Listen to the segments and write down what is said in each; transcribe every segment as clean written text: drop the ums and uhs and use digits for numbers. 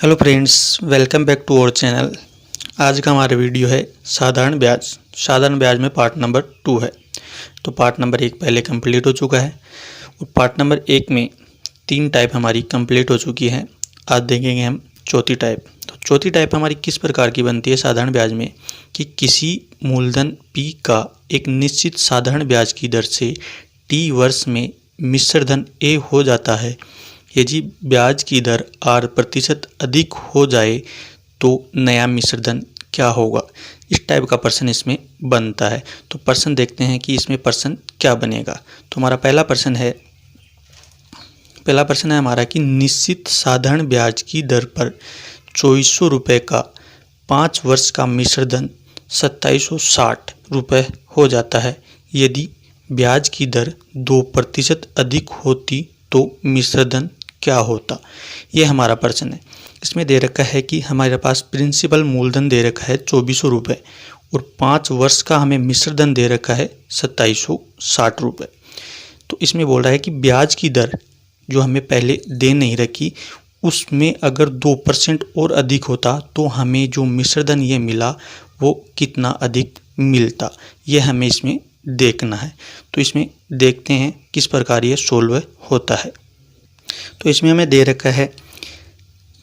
Hello friends, welcome back to our channel. आज का हमारा वीडियो है साधारण ब्याज में पार्ट नंबर 2 है। तो पार्ट नंबर 1 पहले कंप्लीट हो चुका है और पार्ट नंबर 1 में 3 टाइप हमारी कंप्लीट हो चुकी है। आज देखेंगे हम चौथी टाइप। तो चौथी टाइप हमारी किस प्रकार की बनती है साधारण ब्याज में कि किसी मूलधन P का एक निश्चित साधारण ब्याज की दर से T वर्ष में मिश्र धन A हो जाता है। यदि ब्याज की दर R% अधिक हो जाए तो नया मिश्र धन क्या होगा। इस टाइप का प्रश्न इसमें बनता है। तो प्रश्न देखते हैं कि इसमें प्रश्न क्या बनेगा। तो हमारा पहला प्रश्न है हमारा कि निश्चित साधारण ब्याज की दर पर 2400 रुपये का 5 वर्ष का मिश्र धन 2760 रुपये हो जाता है। यदि ब्याज की दर 2% अधिक होती तो मिश्र धन क्या होता। ये हमारा प्रश्न है। इसमें दे रखा है कि हमारे पास प्रिंसिपल मूलधन दे रखा है 2400 रुपये और 5 वर्ष का हमें मिश्र धन दे रखा है 2760 रुपये। तो इसमें बोल रहा है कि ब्याज की दर जो हमें पहले दे नहीं रखी उसमें अगर 2% और अधिक होता तो हमें जो मिश्र धन ये मिला वो कितना अधिक मिलता, ये हमें इसमें देखना है। तो इसमें देखते हैं किस प्रकार ये सोल्व होता है। तो इसमें हमें दे रखा है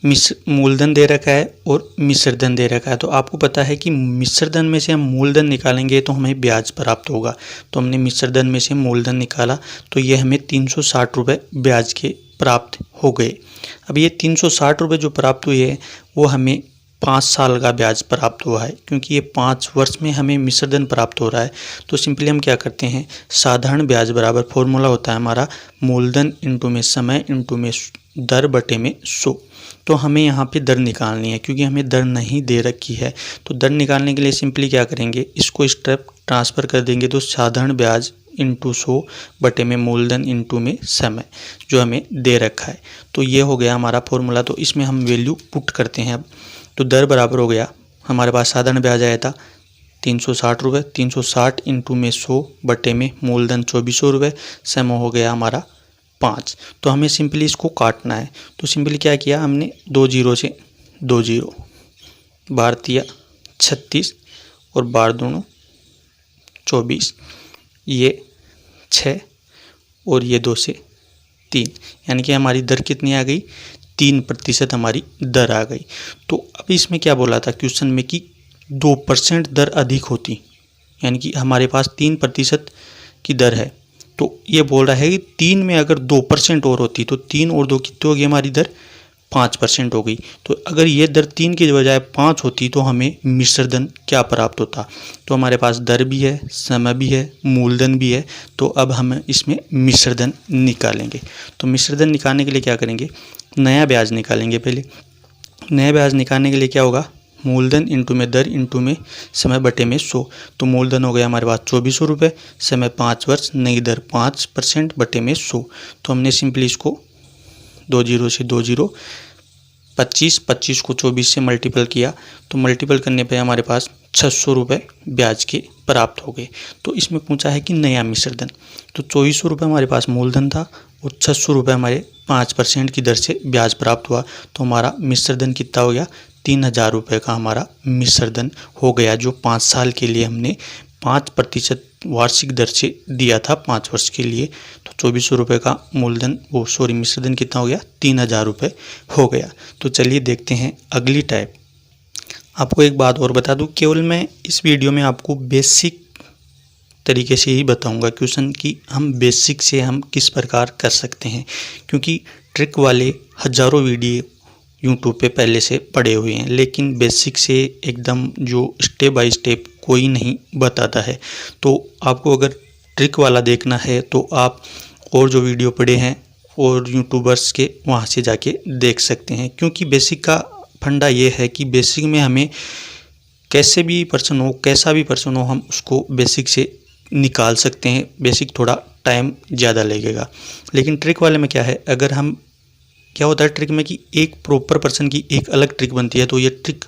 मूलधन दे रखा है और मिश्र धन दे रखा है। तो आपको पता है कि मिश्र धन में से हम मूलधन निकालेंगे तो हमें ब्याज प्राप्त होगा। तो हमने मिश्र धन में से मूलधन निकाला तो ये हमें 360 रुपये ब्याज के प्राप्त हो गए। अब ये 360 रुपये जो प्राप्त हुए हैं वो हमें 5 साल का ब्याज प्राप्त हुआ है, क्योंकि ये 5 वर्ष में हमें मिश्र धन प्राप्त हो रहा है। तो सिंपली हम क्या करते हैं, साधारण ब्याज बराबर फॉर्मूला होता है हमारा मूलधन इंटू में समय इंटू में दर बटे में 100। तो हमें यहाँ पे दर निकालनी है, क्योंकि हमें दर नहीं दे रखी है। तो दर निकालने के लिए सिंपली क्या करेंगे, इसको स्टेप ट्रांसफ़र कर देंगे। तो साधारण ब्याज इंटू 100 बटे में मूलधन इंटू में समय जो हमें दे रखा है। तो ये हो गया हमारा फॉर्मूला। तो इसमें हम वैल्यू पुट करते हैं। अब तो दर बराबर हो गया हमारे पास साधारण ब्याज आया था 360 रुपये, 360 इंटू में 100 बटे में मूलधन 2400 रुपये, समय हो गया हमारा 5। तो हमें सिंपली इसको काटना है। तो सिंपली क्या किया हमने, 2 जीरो से 2 जीरो, 12 36 और 12 दूनो 24, ये 6 और ये 2 से 3, यानी कि हमारी दर कितनी आ गई, 3% हमारी दर आ गई। तो अब इसमें क्या बोला था क्वेश्चन में कि 2% दर अधिक होती, यानी कि हमारे पास 3% की दर है। तो ये बोल रहा है कि 3 में अगर 2% और होती तो 3 और 2 कितनी होगी, हमारी दर 5% हो गई। तो अगर ये दर 3 की बजाय 5 होती तो हमें मिश्र धन क्या प्राप्त होता। तो हमारे पास दर भी है, समय भी है, मूलधन भी है। तो अब हम इसमें मिश्र धन निकालेंगे। तो मिश्र धन निकालने के लिए क्या करेंगे, नया ब्याज निकालेंगे। पहले नया ब्याज निकालने के लिए क्या होगा, मूलधन इंटू में दर इंटू में समय बटे में 100। तो मूलधन हो गया हमारे पास 2400 रुपये, समय 5 वर्ष, नई दर 5% बटे में 100। तो हमने सिंपली इसको 2 जीरो से 2 जीरो, 25 को 24 से मल्टीपल किया। तो मल्टीपल करने पे हमारे पास 600 रुपये ब्याज के प्राप्त हो गए। तो इसमें पूछा है कि नया मिश्र धन। तो 2400 रुपये हमारे पास मूलधन था और 600 रुपये हमारे 5% की दर से ब्याज प्राप्त हुआ। तो हमारा मिश्र धन कितना हो गया, 3000 रुपये का हमारा मिश्र धन हो गया, जो 5 साल के लिए हमने 5% वार्षिक दर से दिया था 5 वर्ष के लिए। तो 2400 रुपये का मूलधन मिश्र धन कितना हो गया, 3000 रुपये हो गया। तो चलिए देखते हैं अगली टाइप। आपको एक बात और बता दूं, केवल मैं इस वीडियो में आपको बेसिक तरीके से ही बताऊंगा क्वेश्चन की हम बेसिक से हम किस प्रकार कर सकते हैं, क्योंकि ट्रिक वाले हज़ारों वीडियो यूट्यूब पे पहले से पड़े हुए हैं, लेकिन बेसिक से एकदम जो स्टेप बाय स्टेप कोई नहीं बताता है। तो आपको अगर ट्रिक वाला देखना है तो आप और जो वीडियो पड़े हैं और यूट्यूबर्स के वहाँ से जाके देख सकते हैं, क्योंकि बेसिक का फंडा ये है कि बेसिक में हमें कैसे भी पर्सन हो, कैसा भी पर्सन हो, हम उसको बेसिक से निकाल सकते हैं। बेसिक थोड़ा टाइम ज़्यादा लगेगा, लेकिन ट्रिक वाले में क्या है, अगर हम क्या होता है ट्रिक में कि एक प्रॉपर पर्सन की एक अलग ट्रिक बनती है, तो ये ट्रिक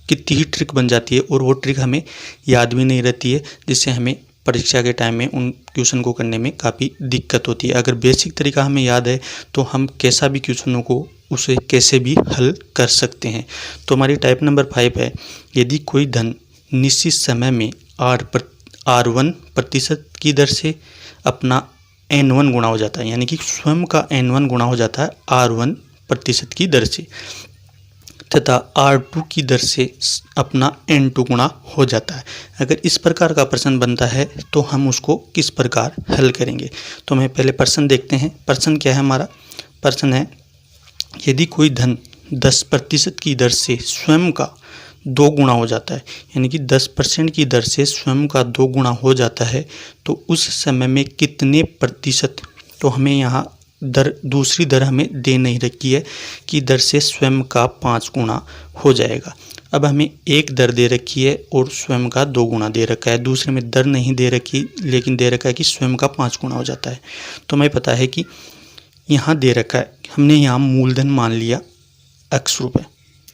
कितनी ही ट्रिक बन जाती है और वो ट्रिक हमें याद भी नहीं रहती है, जिससे हमें परीक्षा के टाइम में उन क्वेश्चन को करने में काफ़ी दिक्कत होती है। अगर बेसिक तरीका हमें याद है तो हम कैसा भी क्वेश्चनों को उसे कैसे भी हल कर सकते हैं। तो हमारी टाइप नंबर 5 है, यदि कोई धन निश्चित समय में R1% की दर से अपना N1 गुणा हो जाता है, यानी कि स्वयं का N1 गुणा हो जाता है R1% की दर से, तथा R2 की दर से अपना N2 गुणा हो जाता है। अगर इस प्रकार का प्रश्न बनता है तो हम उसको किस प्रकार हल करेंगे। तो हमें पहले प्रश्न देखते हैं। प्रश्न क्या है हमारा? प्रश्न है, यदि कोई धन 10% की दर से स्वयं का 2 गुणा हो जाता है, यानी कि 10% की दर से स्वयं का 2 गुणा हो जाता है, तो उस समय में कितने प्रतिशत, तो हमें यहाँ दूसरी दर हमें दे नहीं रखी है कि दर से स्वयं का 5 गुणा हो जाएगा। अब हमें एक दर दे रखी है और स्वयं का 2 गुणा दे रखा है। दूसरे में दर नहीं दे रखी, लेकिन दे रखा है कि स्वयं का 5 गुणा हो जाता है। तो हमें पता है कि यहाँ दे रखा है, हमने यहाँ मूलधन मान लिया x रुपये,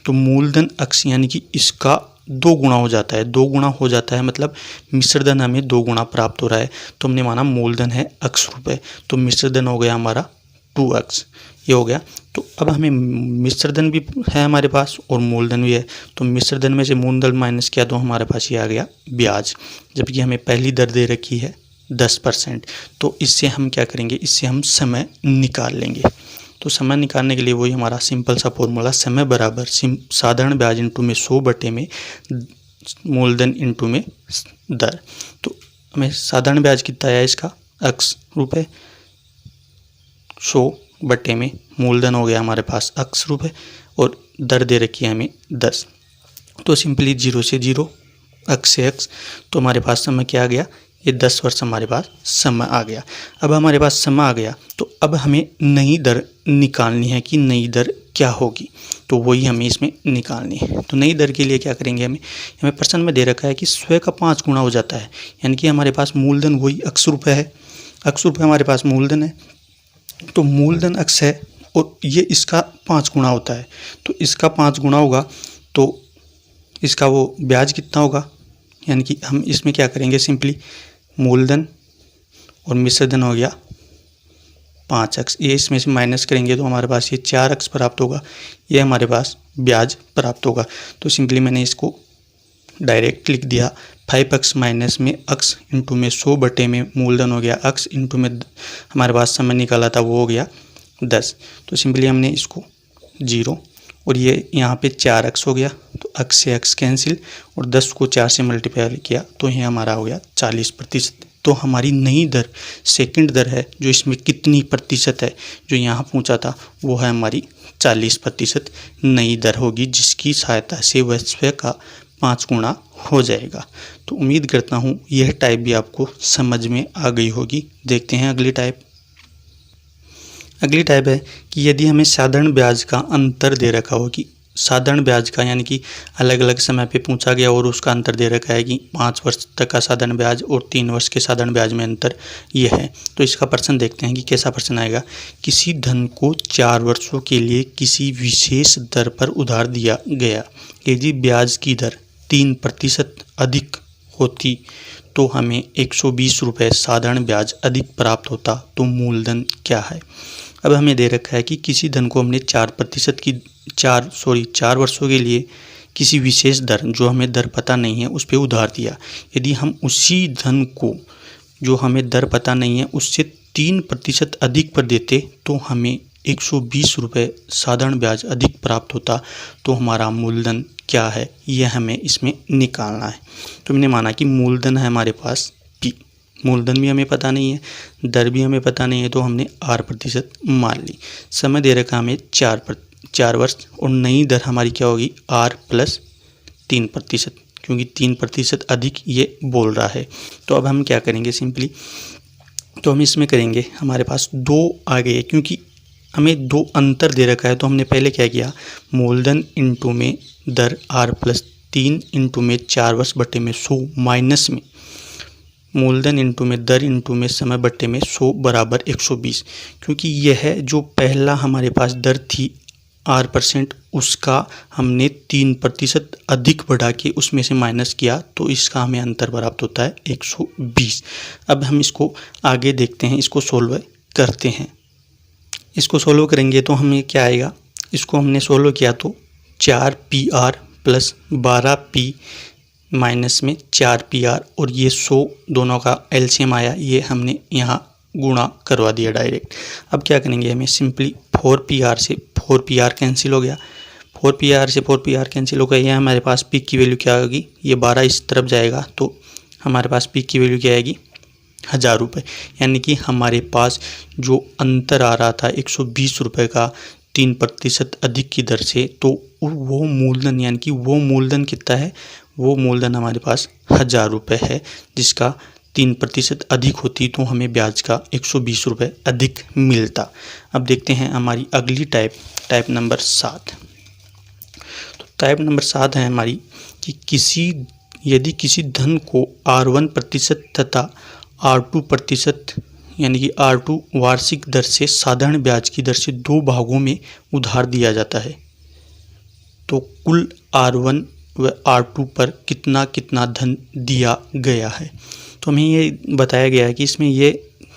तो मूलधन x यानी कि इसका 2 गुणा हो जाता है। 2 गुणा हो जाता है मतलब मिश्र धन हमें 2 गुणा प्राप्त हो रहा है, तो हमने माना मूलधन है x रुपये, तो मिश्र धन हो गया हमारा 2x, ये हो गया। तो अब हमें मिश्र धन भी है हमारे पास और मूलधन भी है, तो मिश्र धन में से मूलधन माइनस किया तो हमारे पास ये आ गया ब्याज, जबकि हमें पहली दर दे रखी है 10%। तो इससे हम क्या करेंगे, इससे हम समय निकाल लेंगे। तो समय निकालने के लिए वही हमारा सिंपल सा फॉर्मूला, समय बराबर साधारण ब्याज इंटू में 100 बटे में मूलधन इंटू में दर। तो हमें साधारण ब्याज कितना आया इसका x रुपये, 100 बटे में मूलधन हो गया हमारे पास x रुपये और दर दे रखी है हमें 10। तो सिंपली 0 से 0 x से x, तो हमारे पास समय क्या आ गया, ये 10 वर्ष हमारे पास समय आ गया। अब हमारे पास समय आ गया तो अब हमें नई दर निकालनी है कि नई दर क्या होगी, तो वही हमें इसमें निकालनी है। तो नई दर के लिए क्या करेंगे, हमें प्रश्न में दे रखा है कि स्वयं का 5 गुणा हो जाता है, यानी कि हमारे पास मूलधन वही x रुपये है, x रुपये हमारे पास मूलधन है, तो मूलधन x है और ये इसका 5 गुणा होता है, तो इसका 5 गुणा होगा तो इसका वो ब्याज कितना होगा, यानी कि हम इसमें क्या करेंगे, सिंपली मूलधन और मिश्र धन हो गया 5x, ये इसमें से माइनस करेंगे तो हमारे पास ये 4x प्राप्त होगा, ये हमारे पास ब्याज प्राप्त होगा। तो सिंपली मैंने इसको डायरेक्ट लिख दिया, 5x माइनस में x इंटू में 100 बटे में मूलधन हो गया x इंटू में हमारे पास समय निकाला था वो हो गया 10। तो सिंपली हमने इसको 0 और ये यहाँ पे 4x हो गया, तो x से x कैंसिल और 10 को 4 से मल्टीप्लाई किया तो ये हमारा हो गया 40%। तो हमारी नई दर सेकंड दर है जो इसमें कितनी प्रतिशत है, जो यहाँ पूछा था वो है हमारी 40% नई दर होगी, जिसकी सहायता से वह स्वयं का 5 गुणा हो जाएगा। तो उम्मीद करता हूँ यह टाइप भी आपको समझ में आ गई होगी। देखते हैं अगली टाइप। अगली टाइप है कि यदि हमें साधारण ब्याज का अंतर दे रखा हो, कि साधारण ब्याज का यानी कि अलग अलग समय पे पूछा गया और उसका अंतर दे रखा है कि 5 वर्ष तक का साधारण ब्याज और 3 वर्ष के साधारण ब्याज में अंतर ये है। तो इसका प्रश्न देखते हैं कि कैसा प्रश्न आएगा। किसी धन को 4 वर्षों के लिए किसी विशेष दर पर उधार दिया गया, यदि ब्याज की दर 3% अधिक होती तो हमें 120 रुपये साधारण ब्याज अधिक प्राप्त होता, तो मूलधन क्या है। अब हमें दे रखा है कि किसी धन को हमने 4 वर्षों के लिए किसी विशेष दर, जो हमें दर पता नहीं है, उस पर उधार दिया। यदि हम उसी धन को जो हमें दर पता नहीं है उससे 3% अधिक पर देते तो हमें 120 रुपये साधारण ब्याज अधिक प्राप्त होता, तो हमारा मूलधन क्या है, यह हमें इसमें निकालना है। तो हमने माना कि मूलधन है हमारे पास P, मूलधन भी हमें पता नहीं है, दर भी हमें पता नहीं है, तो हमने R% मान ली। समय दे रखा हमें 4 वर्ष और नई दर हमारी क्या होगी R + 3%, क्योंकि 3% अधिक ये बोल रहा है। तो अब हम क्या करेंगे, सिंपली तो हम इसमें करेंगे, हमारे पास 2 आ गए क्योंकि हमें 2 अंतर दे रखा है। तो हमने पहले क्या किया, मूलधन इंटू में दर R + 3 इंटू में 4 वर्ष बटे में 100 माइनस में मूलधन इंटू में दर इंटू में समय बटे में 100 बराबर 120, क्योंकि यह जो पहला हमारे पास दर थी R%, उसका हमने 3% अधिक बढ़ा के उसमें से माइनस किया, तो इसका हमें अंतर प्राप्त होता है 120। अब हम इसको आगे देखते हैं, इसको सोल्व करते हैं। इसको सोल्व करेंगे तो हमें क्या आएगा, इसको हमने सोल्व किया तो 4PR प्लस 12P माइनस में 4PR और ये 100 दोनों का एलसीएम आया, ये हमने यहाँ गुणा करवा दिया डायरेक्ट। अब क्या करेंगे, हमें सिंपली 4PR से 4PR कैंसिल हो गया, 4PR से 4PR कैंसिल हो गया। ये हमारे पास पी की वैल्यू क्या होगी, ये 12 इस तरफ जाएगा तो हमारे पास पी की वैल्यू क्या आएगी 1000 रुपये। यानी कि हमारे पास जो अंतर आ रहा था 120 रुपये का 3% अधिक की दर से, तो वो मूलधन यानी कि वो मूलधन कितना है, वो मूलधन हमारे पास 1000 रुपये है, जिसका 3% अधिक होती तो हमें ब्याज का 120 रुपये अधिक मिलता। अब देखते हैं हमारी अगली टाइप नंबर 7। तो टाइप नंबर 7 है हमारी कि यदि किसी धन को R1% तथा R2% यानी कि R2 वार्षिक दर से साधारण ब्याज की दर से 2 भागों में उधार दिया जाता है, तो कुल R1 व R2 पर कितना कितना धन दिया गया है। तो हमें ये बताया गया है कि इसमें ये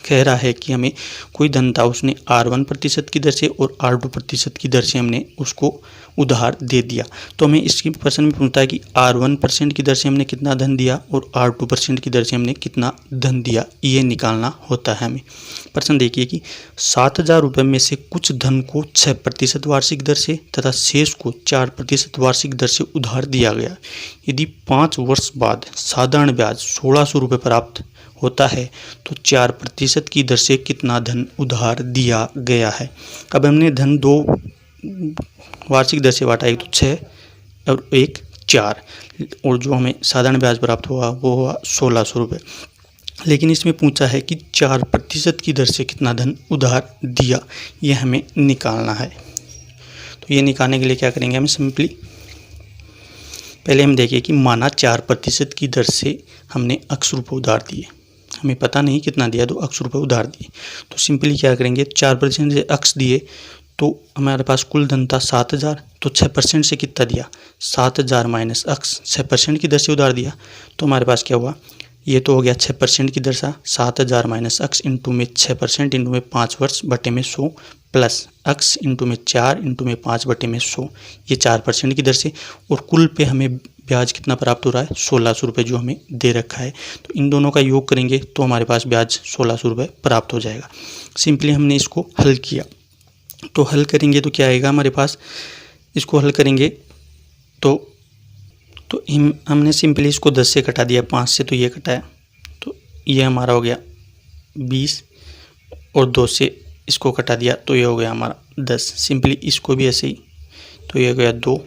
कह रहा है कि हमें कोई धन था, उसने R1% की दर से और R2% की दर से हमने उसको उधार दे दिया। तो हमें इसकी प्रश्न में पूछता है कि R1% की दर से हमने कितना धन दिया और R2% की दर से हमने कितना धन दिया, ये निकालना होता है हमें। प्रश्न देखिए कि 7000 रुपये में से कुछ धन को 6% वार्षिक दर से तथा शेष को 4% वार्षिक दर से उधार दिया गया। यदि 5 वर्ष बाद साधारण ब्याज 1600 रुपये प्राप्त होता है तो 4% की दर से कितना धन उधार दिया गया है। अब हमने धन 2 वार्षिक दर से बांटा, एक तो 6 और एक 4, और जो हमें साधारण ब्याज प्राप्त हुआ वो हुआ 1600 रुपये। लेकिन इसमें पूछा है कि 4% की दर से कितना धन उधार दिया, ये हमें निकालना है। तो ये निकालने के लिए क्या करेंगे, हम सिंपली पहले हम देखिए कि माना 4% की दर से हमने x रुपये उधार दिए, हमें पता नहीं कितना दिया, तो x रुपये उधार दिए। तो सिंपली क्या करेंगे, 4% से x दिए तो हमारे पास कुल धन था 7000, तो 6% से कितना दिया 7000 माइनस x, 6% की दर से उधार दिया। तो हमारे पास क्या हुआ, ये तो हो गया 6% की दर से 7000 माइनस x इंटू में 6% इंटू में 5 वर्ष बटे में 100 प्लस x इंटू में 4 इंटू में 5 बटे में 100, ये 4% की दर से। और कुल पे हमें ब्याज कितना प्राप्त हो रहा है 1600 रुपये जो हमें दे रखा है। तो इन दोनों का योग करेंगे तो हमारे पास ब्याज 1600 रुपये प्राप्त हो जाएगा। सिंपली हमने इसको हल किया, तो हल करेंगे तो क्या आएगा हमारे पास, इसको हल करेंगे तो हमने सिंपली इसको 10 से कटा दिया, 5 से तो ये कटाया, तो ये हमारा हो गया 20 और 2 से इसको कटा दिया तो ये हो गया हमारा 10। सिंपली इसको भी ऐसे ही, तो ये हो गया 2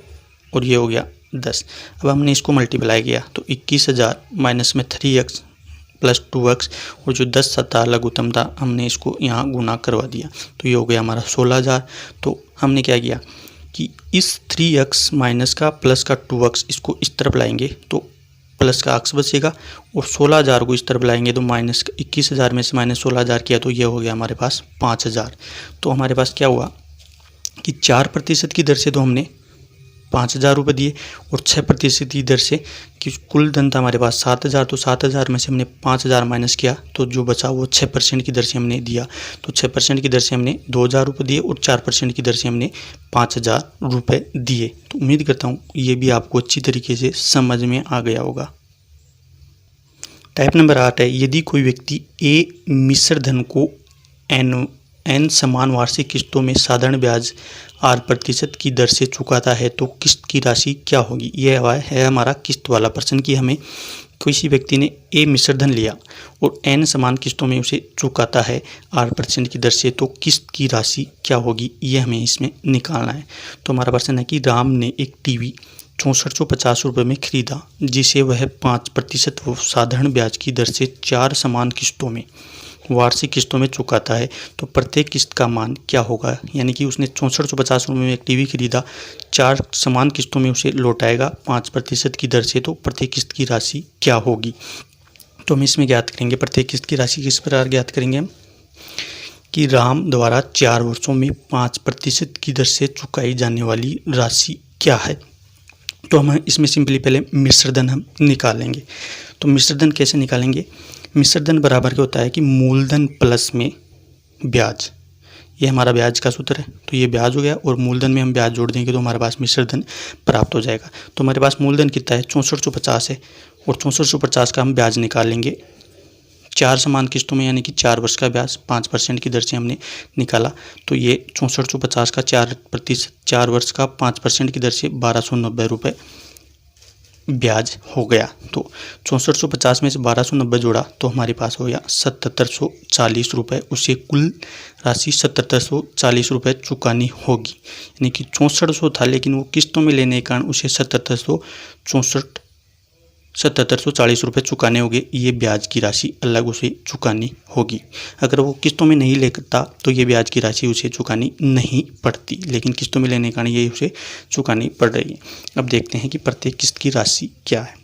और ये हो गया 10। अब हमने इसको मल्टीप्लाई किया तो 21000 माइनस में 3x प्लस 2x और जो 10 था लघुत्तम था, हमने इसको यहाँ गुणा करवा दिया तो ये हो गया हमारा 16000। तो हमने क्या किया कि इस 3x माइनस का प्लस का 2x इसको इस तरफ लाएंगे तो प्लस का x बचेगा, और 16000 को इस तरफ लाएंगे तो माइनस 21000 में से माइनस 16000 किया तो ये हो गया हमारे पास 5000। तो हमारे पास क्या हुआ कि 4% की दर से तो हमने 5000 रुपये दिए और 6% की दर से कि कुल धन था हमारे पास 7000, तो 7000 में से हमने 5000 माइनस किया तो जो बचा वो 6% की दर से हमने दिया। तो 6% की दर से हमने 2000 रुपये दिए और 4% की दर से हमने 5000 रुपये दिए। तो उम्मीद करता हूँ ये भी आपको अच्छी तरीके से समझ में आ गया होगा। टाइप नंबर 8 है, यदि कोई व्यक्ति ए मिश्र धन को n समान वार्षिक किस्तों में साधारण ब्याज 8% की दर से चुकाता है तो किस्त की राशि क्या होगी। यह है हमारा किस्त वाला प्रश्न कि हमें किसी व्यक्ति ने ए मिश्र धन लिया और n समान किस्तों में उसे चुकाता है 8% की दर से, तो किस्त की राशि क्या होगी, ये हमें इसमें निकालना है। तो हमारा प्रश्न है कि राम ने एक टीवी 6450 रुपये में खरीदा जिसे वह 5% साधारण ब्याज की दर से 4 समान किस्तों में वार्षिक किस्तों में चुकाता है, तो प्रत्येक किस्त का मान क्या होगा। यानी कि उसने 6450 रुपये में एक टीवी खरीदा, 4 समान किस्तों में उसे लौटाएगा 5% की दर से, तो प्रत्येक किस्त की राशि क्या होगी। तो हम इसमें ज्ञात करेंगे प्रत्येक किस्त की राशि किस प्रकार ज्ञात करेंगे हम कि राम द्वारा 4 वर्षों में 5% की दर से चुकाई जाने वाली राशि क्या है। तो हम इसमें सिंपली पहले मिश्रधन हम निकालेंगे। तो मिश्रधन कैसे निकालेंगे, मिश्रधन बराबर क्या होता है कि मूलधन प्लस में ब्याज, ये हमारा ब्याज का सूत्र है, तो ये ब्याज हो गया और मूलधन में हम ब्याज जोड़ देंगे तो हमारे पास मिश्र धन प्राप्त हो जाएगा। तो हमारे पास मूलधन कितना है, 6450 है और 6450 का हम ब्याज निकाल लेंगे 4 समान किस्तों में, यानी कि 4 वर्ष का ब्याज 5% की दर से हमने निकाला। तो ये 6450 का 4 वर्ष का 5% की दर से 1290 रुपये ब्याज हो गया। तो 6450 में से 1290 जोड़ा तो हमारे पास हो गया 7740 रुपये। उसे कुल राशि 7740 रुपये चुकानी होगी, यानी कि 6400 था लेकिन वो किस्तों में लेने के कारण उसे 7740 रुपये चुकाने होंगे। ये ब्याज की राशि अलग उसे चुकानी होगी। अगर वो किस्तों में नहीं लेता तो ये ब्याज की राशि उसे चुकानी नहीं पड़ती, लेकिन किस्तों में लेने के कारण ये उसे चुकानी पड़ रही है। अब देखते हैं कि प्रत्येक किस्त की राशि क्या है।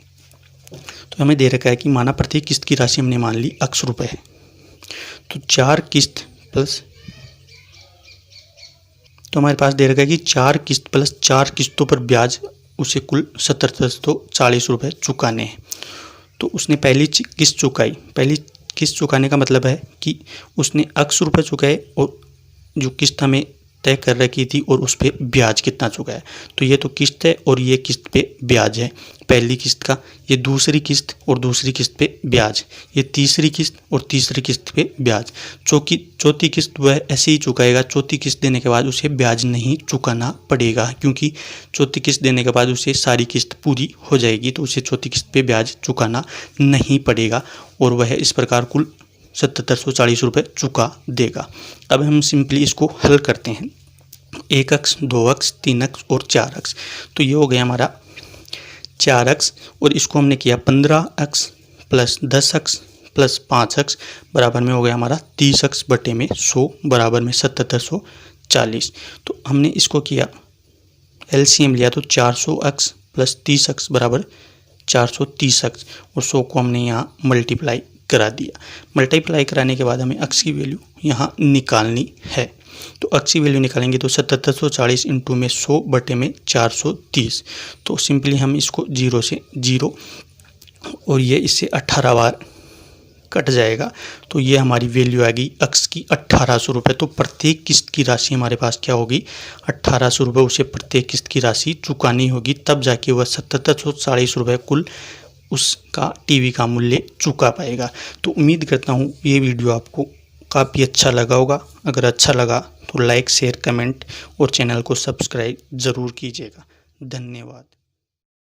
तो हमें दे रखा है कि माना प्रत्येक किस्त की राशि हमने मान ली X रुपये है, तो 4 किस्त प्लस, तो हमारे पास दे रखा है कि 4 किस्त प्लस 4 किस्तों पर ब्याज उसे कुल 7740 रुपये चुकाने हैं। तो उसने पहली किस्त चुकाई, पहली किस्त चुकाने का मतलब है कि उसने X रुपये चुकाए और जो किस्त हमें तय कर रखी थी और उस पर ब्याज कितना चुकाया। तो ये तो किस्त है और ये किस्त पे ब्याज है पहली किस्त का, ये दूसरी किस्त और दूसरी किस्त पे ब्याज, ये तीसरी किस्त और तीसरी किस्त पे ब्याज, चौथी किस्त वह ऐसे ही चुकाएगा। चौथी किस्त देने के बाद उसे ब्याज नहीं चुकाना पड़ेगा, क्योंकि चौथी किस्त देने के बाद उसे सारी किस्त पूरी हो जाएगी, तो उसे चौथी किस्त पे ब्याज चुकाना नहीं पड़ेगा और वह इस प्रकार कुल 7740 रुपये चुका देगा। अब हम सिंपली इसको हल करते हैं, 1x 2x 3x और 4x। तो ये हो गया हमारा 4x और इसको हमने किया 15x plus 10x plus 5x बराबर में हो गया हमारा 30x बटे में 100 बराबर में 7740। तो हमने इसको किया LCM लिया तो 400x प्लस 30x बराबर 430x और 100 को हमने यहाँ मल्टीप्लाई करा दिया। मल्टीप्लाई कराने के बाद हमें x की वैल्यू यहाँ निकालनी है। तो x की वैल्यू निकालेंगे तो 7740 इंटू में 100 बटे में 430। तो सिंपली हम इसको 0 से 0 और ये इससे 18 बार कट जाएगा। तो ये हमारी वैल्यू आ गई x की 1800 रुपये। तो प्रत्येक किस्त की राशि हमारे पास क्या होगी, 1800 रुपये उसे प्रत्येक किस्त की राशि चुकानी होगी, तब जाके वह 7740 रुपये कुल उसका टीवी का मूल्य चुका पाएगा। तो उम्मीद करता हूँ ये वीडियो आपको काफ़ी अच्छा लगा होगा। अगर अच्छा लगा तो लाइक शेयर कमेंट और चैनल को सब्सक्राइब ज़रूर कीजिएगा। धन्यवाद।